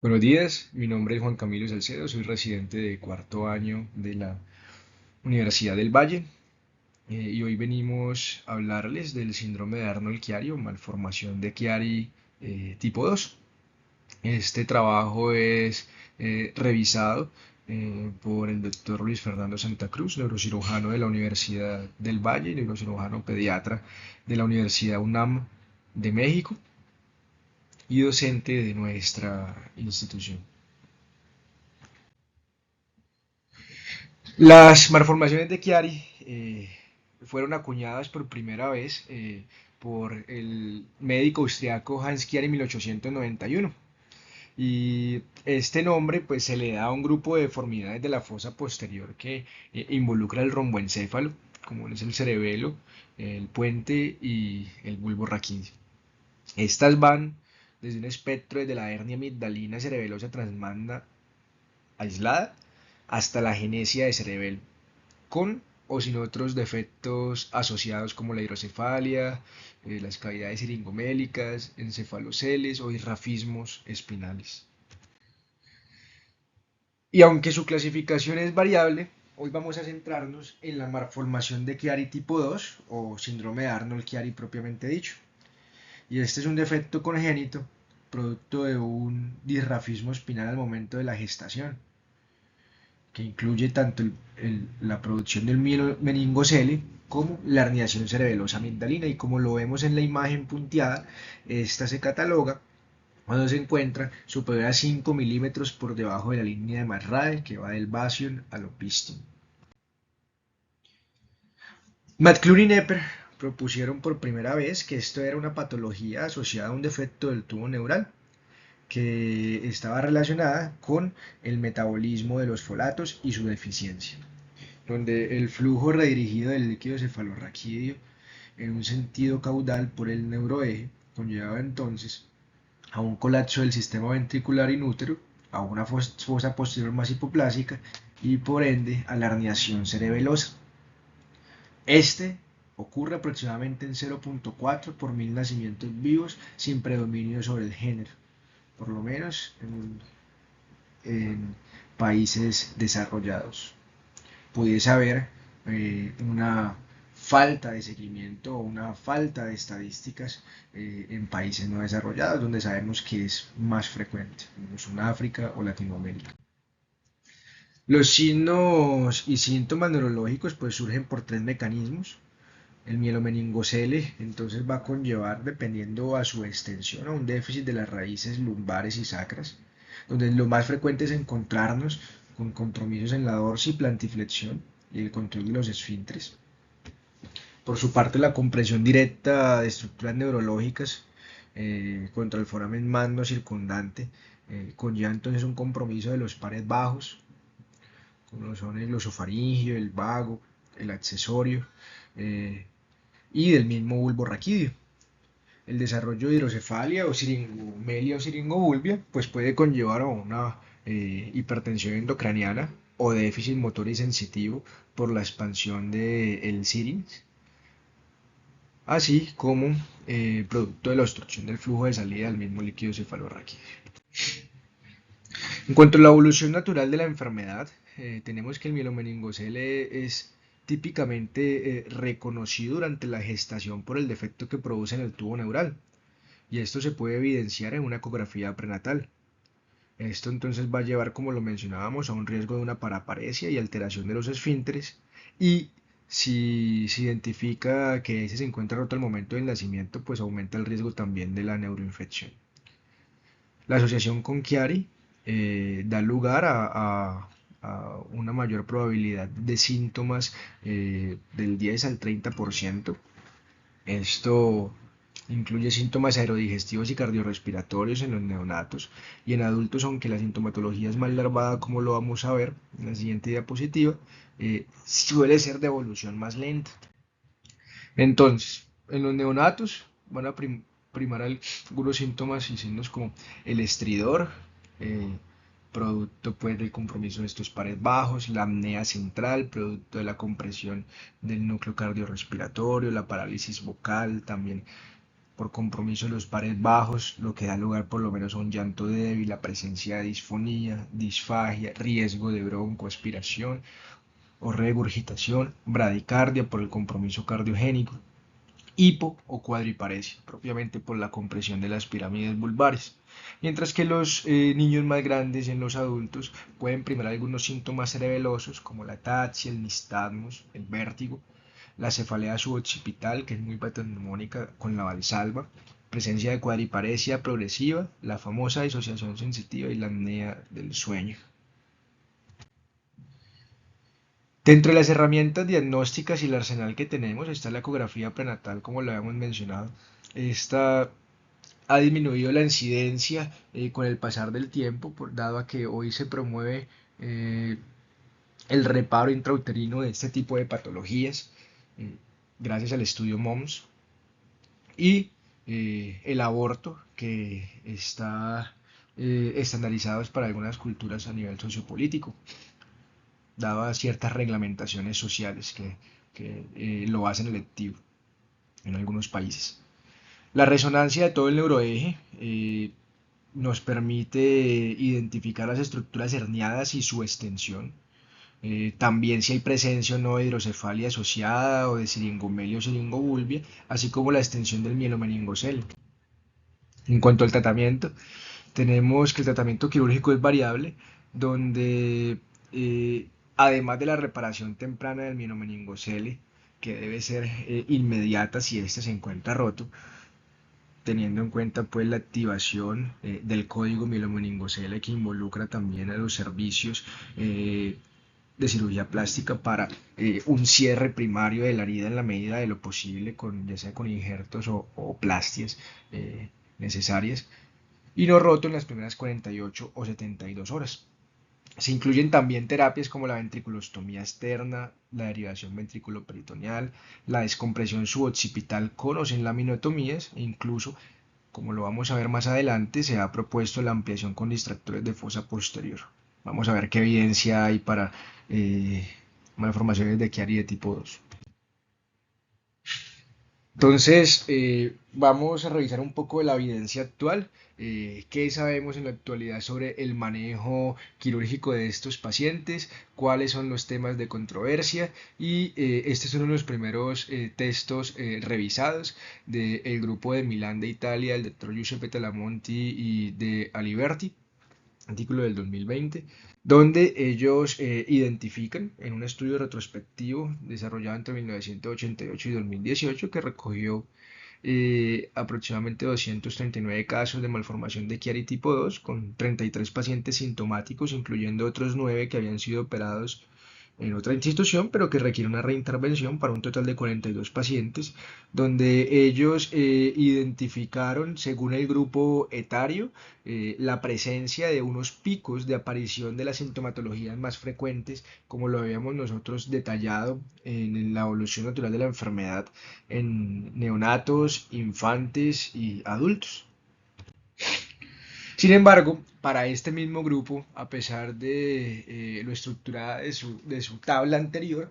Buenos días, mi nombre es Juan Camilo Salcedo, soy residente de cuarto año de la Universidad del Valle y hoy venimos a hablarles del síndrome de Arnold-Chiari o malformación de Chiari tipo 2. Este trabajo es revisado por el doctor Luis Fernando Santa Cruz, neurocirujano de la Universidad del Valle y neurocirujano pediatra de la Universidad UNAM de México y docente de nuestra institución. Las malformaciones de Chiari fueron acuñadas por primera vez por el médico austriaco Hans Chiari en 1891. Y este nombre pues se le da a un grupo de deformidades de la fosa posterior que involucra el romboencéfalo, como es el cerebelo, el puente y el bulbo raquídeo. Estas van desde un espectro desde la hernia amigdalina cerebelosa transmanda aislada hasta la genesia de cerebelo con o sin otros defectos asociados como la hidrocefalia, las cavidades siringomélicas, encefaloceles o irrafismos espinales. Y aunque su clasificación es variable, hoy vamos a centrarnos en la malformación de Chiari tipo 2 o síndrome de Arnold-Chiari propiamente dicho. Y este es un defecto congénito producto de un disrafismo espinal al momento de la gestación, que incluye tanto la producción del meningocele como la herniación cerebelosa amigdalina. Y como lo vemos en la imagen punteada, esta se cataloga cuando se encuentra superior a 5 milímetros por debajo de la línea de Marrae, que va del bastion al opisthum. McClure y Nepper propusieron por primera vez que esto era una patología asociada a un defecto del tubo neural, que estaba relacionada con el metabolismo de los folatos y su deficiencia, donde el flujo redirigido del líquido cefalorraquídeo en un sentido caudal por el neuroeje conllevaba entonces a un colapso del sistema ventricular inútero, a una fosa posterior más hipoplásica y por ende a la herniación cerebelosa. Este ocurre aproximadamente en 0.4 por mil nacimientos vivos sin predominio sobre el género, por lo menos en países desarrollados. Pudiese haber una falta de seguimiento o una falta de estadísticas en países no desarrollados, donde sabemos que es más frecuente, como Sudáfrica o Latinoamérica. Los signos y síntomas neurológicos pues surgen por tres mecanismos. El mielomeningocele entonces va a conllevar, dependiendo a su extensión, a un déficit de las raíces lumbares y sacras, donde lo más frecuente es encontrarnos con compromisos en la dorsiplantiflexión y el control de los esfínteres. Por su parte, la compresión directa de estructuras neurológicas contra el foramen magno circundante conlleva entonces un compromiso de los pares bajos, como son el osofaringio, el vago, el accesorio y del mismo bulbo raquídeo. El desarrollo de hidrocefalia o siringomelia o siringobulbia pues puede conllevar a una hipertensión endocraniana o déficit motor y sensitivo por la expansión del sirins, así como producto de la obstrucción del flujo de salida del mismo líquido cefalorraquídeo. En cuanto a la evolución natural de la enfermedad, tenemos que el mielomeningocele es típicamente reconocido durante la gestación por el defecto que produce en el tubo neural, y esto se puede evidenciar en una ecografía prenatal. Esto entonces va a llevar, como lo mencionábamos, a un riesgo de una paraparesia y alteración de los esfínteres, y si se identifica que ese se encuentra roto al momento del nacimiento, pues aumenta el riesgo también de la neuroinfección. La asociación con Chiari da lugar a una mayor probabilidad de síntomas del 10 al 30%. Esto incluye síntomas aerodigestivos y cardiorrespiratorios en los neonatos y en adultos, aunque la sintomatología es más larvada, como lo vamos a ver en la siguiente diapositiva, suele ser de evolución más lenta. Entonces, en los neonatos van a primar algunos síntomas y signos como el estridor, eh, producto pues del compromiso de estos pares bajos, la apnea central, producto de la compresión del núcleo cardiorrespiratorio, la parálisis vocal, también por compromiso de los pares bajos, lo que da lugar por lo menos a un llanto débil, la presencia de disfonía, disfagia, riesgo de broncoaspiración o regurgitación, bradicardia por el compromiso cardiogénico, hipo o cuadriparesia, propiamente por la compresión de las pirámides vulvares. Mientras que los niños más grandes en los adultos pueden primar algunos síntomas cerebelosos como la ataxia, el nistagmus, el vértigo, la cefalea suboccipital, que es muy patognomónica con la valsalva, presencia de cuadriparesia progresiva, la famosa disociación sensitiva y la apnea del sueño. Dentro de las herramientas diagnósticas y el arsenal que tenemos está la ecografía prenatal, como lo habíamos mencionado. Esta ha disminuido la incidencia con el pasar del tiempo, dado a que hoy se promueve eh, el reparo intrauterino de este tipo de patologías, eh, gracias al estudio MOMS, y el aborto, que está estandarizado para algunas culturas a nivel sociopolítico, dado a ciertas reglamentaciones sociales que lo hacen electivo en algunos países. La resonancia de todo el neuroeje nos permite identificar las estructuras herniadas y su extensión. También si hay presencia o no de hidrocefalia asociada o de siringomelia o siringobulbia, así como la extensión del mielomeningocele. En cuanto al tratamiento, tenemos que el tratamiento quirúrgico es variable, donde además de la reparación temprana del mielomeningocele, que debe ser inmediata si éste se encuentra roto, teniendo en cuenta pues la activación del código mielomeningocele que involucra también a los servicios de cirugía plástica para un cierre primario de la herida en la medida de lo posible, ya sea con injertos o plastias necesarias, y no roto en las primeras 48 o 72 horas. Se incluyen también terapias como la ventriculostomía externa, la derivación ventriculoperitoneal, la descompresión suboccipital con o sin laminotomías e incluso, como lo vamos a ver más adelante, se ha propuesto la ampliación con distractores de fosa posterior. Vamos a ver qué evidencia hay para malformaciones de Chiari de tipo 2. Entonces, vamos a revisar un poco de la evidencia actual. ¿Qué sabemos en la actualidad sobre el manejo quirúrgico de estos pacientes? ¿Cuáles son los temas de controversia? Y este es uno de los primeros textos revisados del grupo de Milán de Italia, el doctor Giuseppe Talamonti y de Aliberti, artículo del 2020, donde ellos identifican en un estudio retrospectivo desarrollado entre 1988 y 2018 que recogió aproximadamente 239 casos de malformación de Chiari tipo 2 con 33 pacientes sintomáticos, incluyendo otros 9 que habían sido operados en otra institución, pero que requiere una reintervención para un total de 42 pacientes, donde ellos identificaron, según el grupo etario, la presencia de unos picos de aparición de las sintomatologías más frecuentes, como lo habíamos nosotros detallado en la evolución natural de la enfermedad en neonatos, infantes y adultos. Sin embargo, para este mismo grupo, a pesar de lo estructurada de su tabla anterior,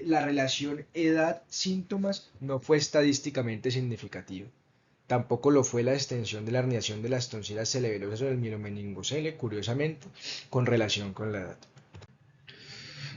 la relación edad-síntomas no fue estadísticamente significativa. Tampoco lo fue la extensión de la herniación de las tonsilas cerebelosas o del mielomeningocele, curiosamente, con relación con la edad.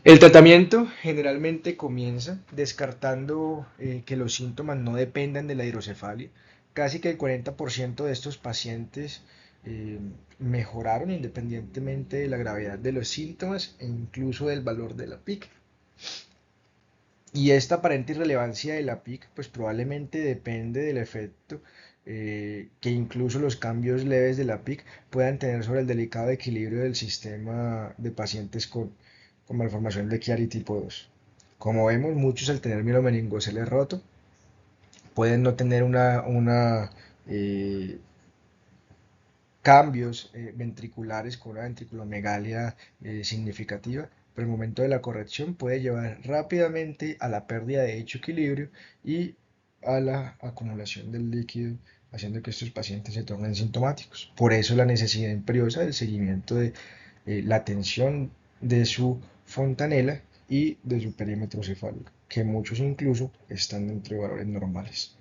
El tratamiento generalmente comienza descartando que los síntomas no dependan de la hidrocefalia. Casi que el 40% de estos pacientes eh, mejoraron independientemente de la gravedad de los síntomas e incluso del valor de la PIC. Y esta aparente irrelevancia de la PIC pues probablemente depende del efecto que incluso los cambios leves de la PIC puedan tener sobre el delicado equilibrio del sistema de pacientes con malformación de Chiari tipo 2. Como vemos, muchos al tener mielomeningocele roto pueden no tener eh, cambios ventriculares con una ventriculomegalia significativa, pero el momento de la corrección puede llevar rápidamente a la pérdida de dicho equilibrio y a la acumulación del líquido, haciendo que estos pacientes se tornen sintomáticos. Por eso la necesidad imperiosa del seguimiento de la tensión de su fontanela y de su perímetro cefálico, que muchos incluso están dentro de valores normales.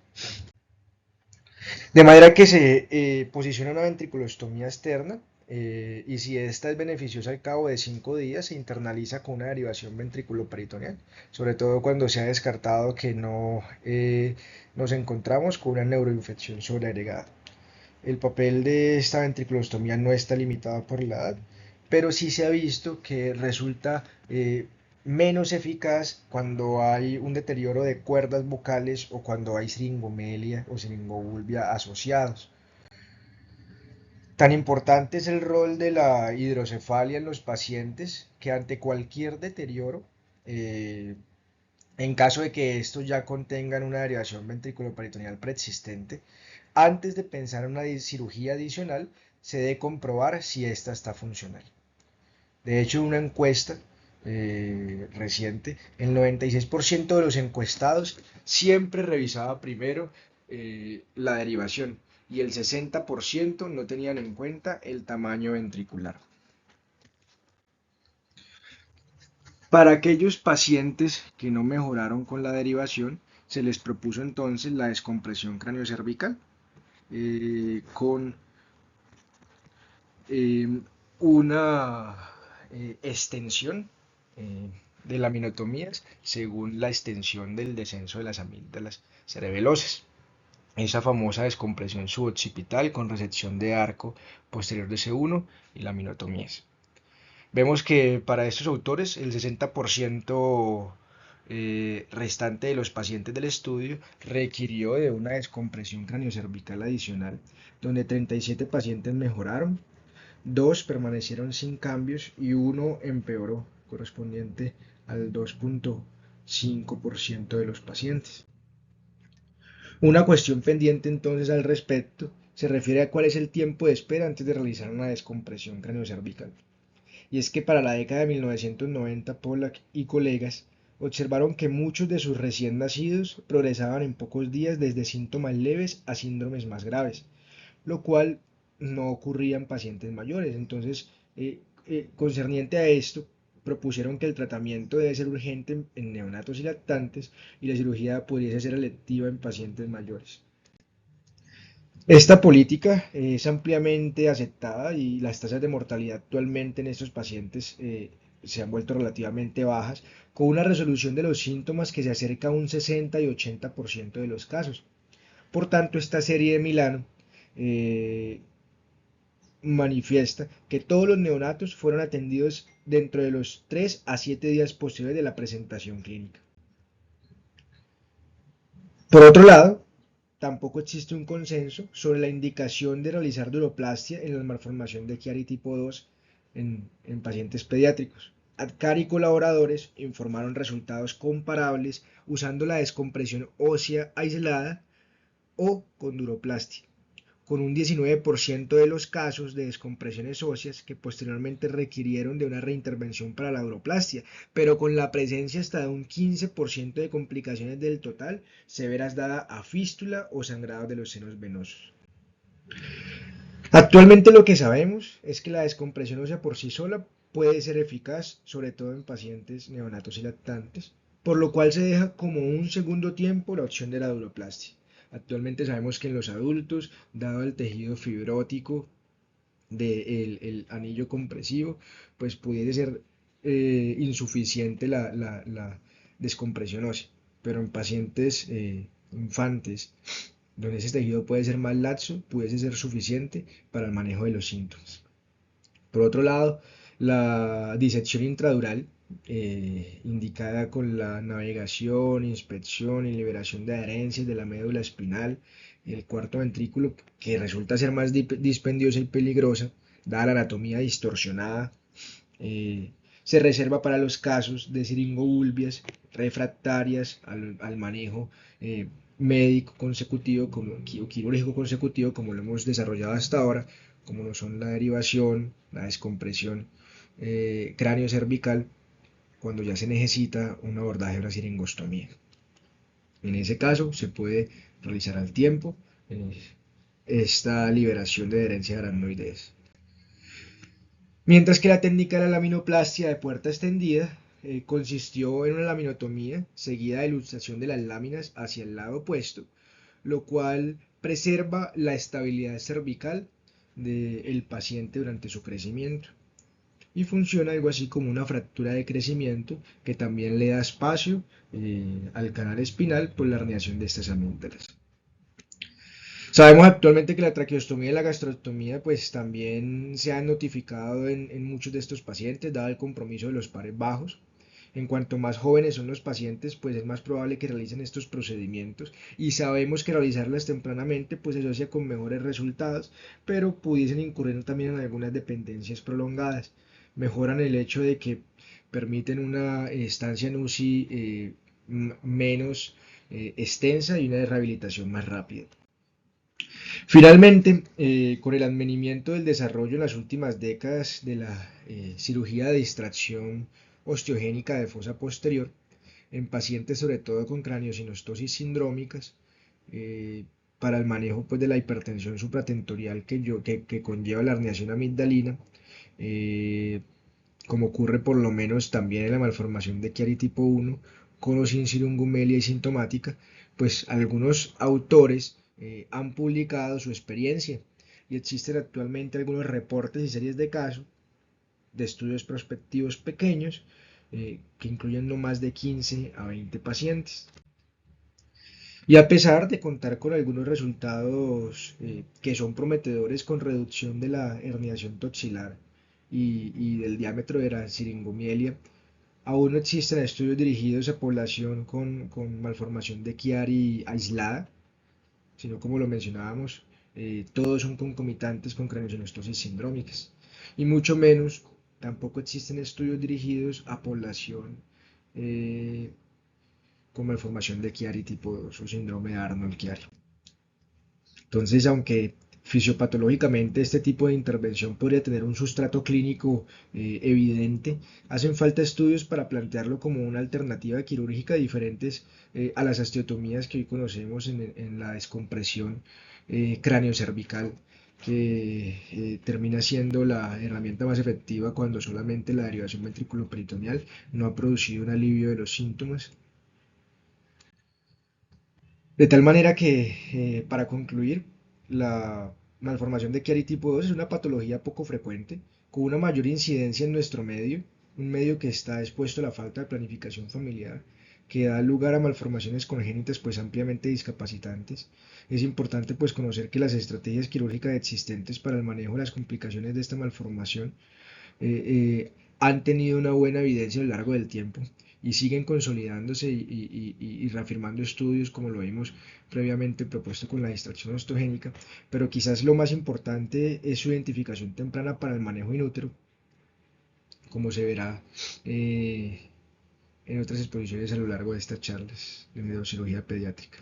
De manera que se posiciona una ventriculostomía externa y si esta es beneficiosa al cabo de 5 días, se internaliza con una derivación ventriculoperitoneal, sobre todo cuando se ha descartado que no nos encontramos con una neuroinfección sobreagregada. El papel de esta ventriculostomía no está limitado por la edad, pero sí se ha visto que resulta menos eficaz cuando hay un deterioro de cuerdas vocales o cuando hay siringomelia o siringobulbia asociados. Tan importante es el rol de la hidrocefalia en los pacientes que ante cualquier deterioro, eh, en caso de que estos ya contengan una derivación ventriculoperitoneal preexistente, antes de pensar en una cirugía adicional, se debe comprobar si esta está funcional. De hecho, una encuesta reciente, el 96% de los encuestados siempre revisaba primero la derivación y el 60% no tenían en cuenta el tamaño ventricular. Para aquellos pacientes que no mejoraron con la derivación, se les propuso entonces la descompresión craniocervical con eh, una extensión eh, de laminotomías según la extensión del descenso de las amígdalas cerebelosas. Esa famosa descompresión suboccipital con resección de arco posterior de C1 y laminotomías. Vemos que para estos autores el 60% restante de los pacientes del estudio requirió de una descompresión craniocervical adicional, donde 37 pacientes mejoraron, 2 permanecieron sin cambios y uno empeoró, correspondiente al 2,5% de los pacientes. Una cuestión pendiente entonces al respecto se refiere a cuál es el tiempo de espera antes de realizar una descompresión craniocervical. Y es que para la década de 1990 Pollack y colegas observaron que muchos de sus recién nacidos progresaban en pocos días desde síntomas leves a síndromes más graves, lo cual no ocurría en pacientes mayores. Entonces, concerniente a esto, propusieron que el tratamiento debe ser urgente en neonatos y lactantes y la cirugía podría ser electiva en pacientes mayores. Esta política es ampliamente aceptada y las tasas de mortalidad actualmente en estos pacientes se han vuelto relativamente bajas, con una resolución de los síntomas que se acerca a un 60 y 80% de los casos. Por tanto, esta serie de Milano eh, manifiesta que todos los neonatos fueron atendidos dentro de los 3 a 7 días posteriores de la presentación clínica. Por otro lado, tampoco existe un consenso sobre la indicación de realizar duroplastia en la malformación de Chiari tipo 2 en pacientes pediátricos. Adcar y colaboradores informaron resultados comparables usando la descompresión ósea aislada o con duroplastia, con un 19% de los casos de descompresiones óseas que posteriormente requirieron de una reintervención para la duroplastia, pero con la presencia hasta de un 15% de complicaciones del total severas dada a fístula o sangrado de los senos venosos. Actualmente lo que sabemos es que la descompresión ósea por sí sola puede ser eficaz, sobre todo en pacientes neonatos y lactantes, por lo cual se deja como un segundo tiempo la opción de la duroplastia. Actualmente sabemos que en los adultos, dado el tejido fibrótico del anillo compresivo, pues pudiese ser insuficiente la descompresión ósea, pero en pacientes infantes, donde ese tejido puede ser más laxo, pudiese ser suficiente para el manejo de los síntomas. Por otro lado, la disección intradural, indicada con la navegación, inspección y liberación de adherencias de la médula espinal, el cuarto ventrículo, que resulta ser más dispendiosa y peligrosa, dada la anatomía distorsionada, eh, se reserva para los casos de siringobulbias refractarias al manejo médico consecutivo o quirúrgico consecutivo, como lo hemos desarrollado hasta ahora, como lo son la derivación, la descompresión cráneo cervical, cuando ya se necesita un abordaje de una siringostomía. En ese caso se puede realizar al tiempo esta liberación de adherencia de aracnoides. Mientras que la técnica de la laminoplastia de puerta extendida consistió en una laminotomía seguida de ilustración de las láminas hacia el lado opuesto, lo cual preserva la estabilidad cervical del paciente durante su crecimiento. Y funciona algo así como una fractura de crecimiento que también le da espacio al canal espinal por la herniación de estas amígdalas. Sabemos actualmente que la traqueostomía y la gastrostomía pues también se han notificado en muchos de estos pacientes, dado el compromiso de los pares bajos. En cuanto más jóvenes son los pacientes, pues es más probable que realicen estos procedimientos y sabemos que realizarlas tempranamente pues se asocia con mejores resultados, pero pudiesen incurrir también en algunas dependencias prolongadas. Mejoran el hecho de que permiten una estancia en UCI menos extensa y una rehabilitación más rápida. Finalmente, con el advenimiento del desarrollo en las últimas décadas de la cirugía de distracción osteogénica de fosa posterior, en pacientes sobre todo con craneosinostosis sindrómicas, para el manejo pues, de la hipertensión supratentorial que conlleva la herniación amigdalina, eh, como ocurre por lo menos también en la malformación de Chiari tipo 1, con o sin cirongumelia y sintomática, pues algunos autores han publicado su experiencia y existen actualmente algunos reportes y series de casos de estudios prospectivos pequeños que incluyen no más de 15 a 20 pacientes. Y a pesar de contar con algunos resultados que son prometedores con reducción de la herniación toxilar y del diámetro de la siringomielia, aún no existen estudios dirigidos a población con malformación de Chiari aislada, sino como lo mencionábamos, todos son concomitantes con craneosinostosis sindrómicas. Y mucho menos, tampoco existen estudios dirigidos a población eh, con malformación de Chiari tipo 2 o síndrome de Arnold-Chiari. Entonces, aunque fisiopatológicamente este tipo de intervención podría tener un sustrato clínico evidente, hacen falta estudios para plantearlo como una alternativa quirúrgica diferentes a las osteotomías que hoy conocemos en la descompresión cráneo-cervical, que termina siendo la herramienta más efectiva cuando solamente la derivación ventriculoperitoneal no ha producido un alivio de los síntomas. De tal manera que, para concluir, la malformación de Chiari tipo 2 es una patología poco frecuente, con una mayor incidencia en nuestro medio, un medio que está expuesto a la falta de planificación familiar, que da lugar a malformaciones congénitas pues ampliamente discapacitantes. Es importante pues conocer que las estrategias quirúrgicas existentes para el manejo de las complicaciones de esta malformación han tenido una buena evidencia a lo largo del tiempo y siguen consolidándose y reafirmando estudios como lo vimos previamente propuesto con la distracción osteogénica, pero quizás lo más importante es su identificación temprana para el manejo in útero, como se verá en otras exposiciones a lo largo de estas charlas de neurocirugía pediátrica.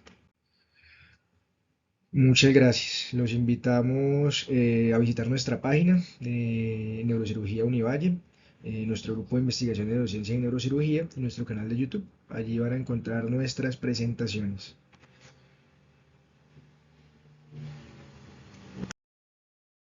Muchas gracias. Los invitamos a visitar nuestra página de Neurocirugía Univalle, nuestro grupo de investigación de neurociencia y neurocirugía y nuestro canal de YouTube. Allí van a encontrar nuestras presentaciones.